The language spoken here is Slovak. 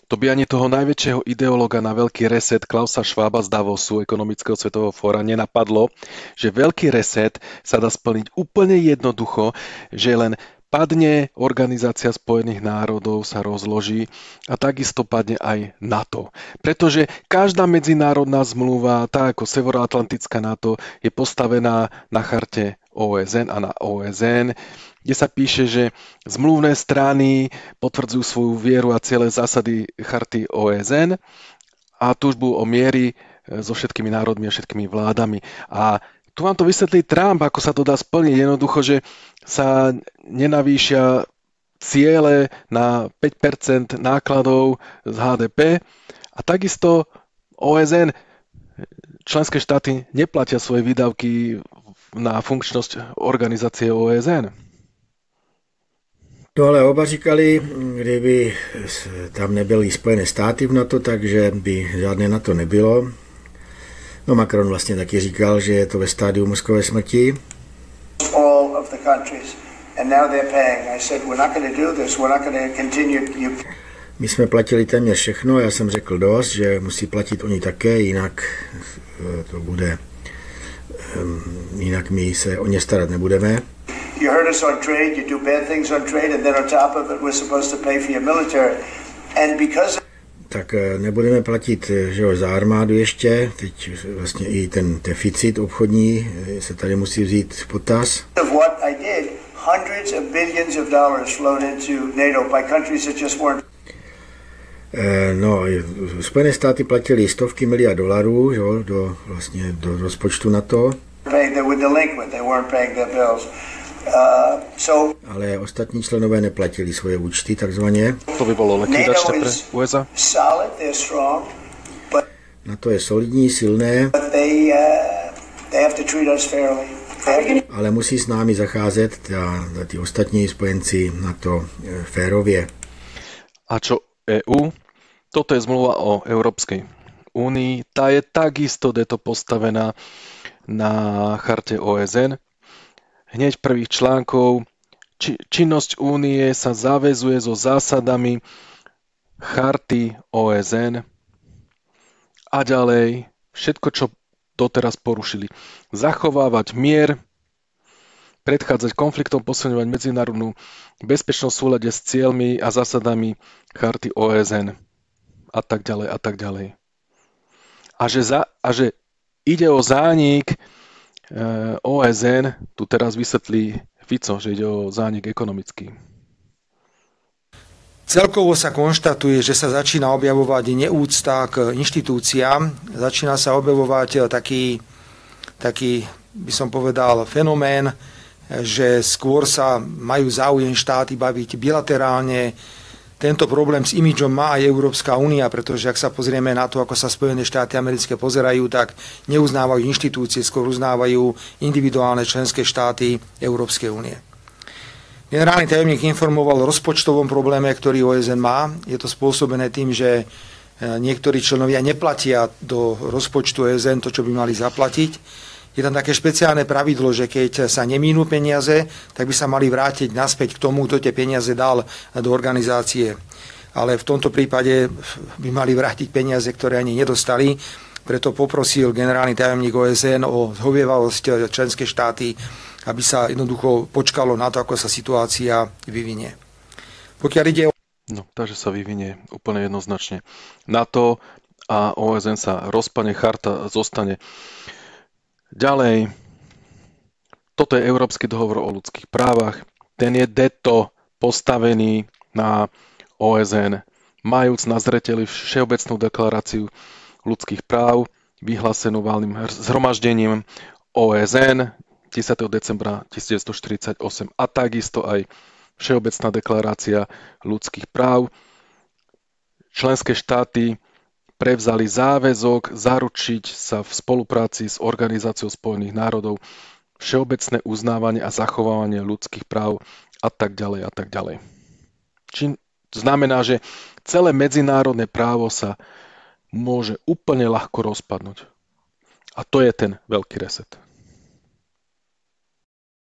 To by ani toho najväčšieho ideológa na veľký reset Klausa Schwaba z Davosu, ekonomického svetového fóra, nenapadlo, že veľký reset sa dá splniť úplne jednoducho, že len padne Organizácia spojených národov, sa rozloží a takisto padne aj NATO. Pretože každá medzinárodná zmluva, tak ako Severoatlantická NATO, je postavená na charte OSN a na OSN, kde sa píše, že zmluvné strany potvrdzujú svoju vieru a ciele zásady charty OSN a túžbu o miery so všetkými národmi a všetkými vládami. A tu vám to vysvetlí Trump, ako sa to dá splniť. Jednoducho, že sa nenavýšia ciele na 5% nákladov z HDP a takisto OSN, členské štáty neplatia svoje výdavky na funkčnosť organizácie OSN. No ale oba říkali, kdyby tam nebyly Spojené státy v NATO, takže by žádné NATO nebylo. No Macron vlastně taky říkal, že je to ve stádiu mozkové smrti. All of the countries and now they're paying. I said we're not going to do this. We're not going to continue. My jsme platili téměř všechno, já jsem řekl dost, že musí platit oni také, jinak to bude, jinak my se o ně starat nebudeme. You hurt us on trade, you do bad things on trade, and then on top of it we're supposed to pay for your military. And because tak nebudeme platit, že jo, za armádu ještě, teď vlastně i ten deficit obchodní se tady musí vzít v potaz. Of what I did, hundreds of billions of dollars flowed into NATO by countries that just weren't. No, Spojené státy platili stovky miliard dolarů, jo, do rozpočtu NATO. They were delinquent, they weren't paying their bills. Ale ostatní členové neplatili svoje účty, takzvaně. To by bolo likvidačné pre USA. NATO je solidní, silné, ale musí s námi zacházet ty ostatní spojenci NATO férově. A čo EU? Toto je zmluva o Európskej únii. Tá je takisto postavená na charte OSN. Hneď prvých článkov činnosť únie sa zaväzuje so zásadami charty OSN a ďalej všetko, čo doteraz porušili. Zachovávať mier, predchádzať konfliktom, posilňovať medzinárodnú bezpečnosť v súlade s cieľmi a zásadami charty OSN a tak ďalej a tak ďalej. A že ide o zánik OSN, tu teraz vysvetlí Fico, že ide o zánik ekonomický. Celkovo sa konštatuje, že sa začína objavovať neúcta k inštitúciám, začína sa objavovať taký, by som povedal, fenomén, že skôr sa majú záujem štáty baviť bilaterálne. Tento problém s imidžom má aj Európska únia, pretože ak sa pozrieme na to, ako sa Spojené štáty americké pozerajú, tak neuznávajú inštitúcie, skôr uznávajú individuálne členské štáty Európskej únie. Generálny tajomník informoval o rozpočtovom probléme, ktorý OSN má. Je to spôsobené tým, že niektorí členovia neplatia do rozpočtu OSN to, čo by mali zaplatiť. Je tam také špeciálne pravidlo, že keď sa nemínú peniaze, tak by sa mali vrátiť naspäť k tomu, kto tie peniaze dal do organizácie. Ale v tomto prípade by mali vrátiť peniaze, ktoré ani nedostali. Preto poprosil generálny tajomník OSN o zhovievavosť členské štáty, aby sa jednoducho počkalo na to, ako sa situácia vyvinie. Pokiaľ ide o... No, takže sa vyvinie úplne jednoznačne. NATO a OSN sa rozpadne, charta zostane. Ďalej, toto je Európsky dohovor o ľudských právach. Ten je postavený na OSN, majúc na zreteli Všeobecnú deklaráciu ľudských práv, vyhlásenú valným zhromaždením OSN 10. decembra 1948 a takisto aj Všeobecná deklarácia ľudských práv. Členské štáty prevzali záväzok zaručiť sa v spolupráci s Organizáciou spojených národov všeobecné uznávanie a zachovávanie ľudských práv a tak ďalej a tak ďalej. To znamená, že celé medzinárodné právo sa môže úplne ľahko rozpadnúť. A to je ten veľký reset.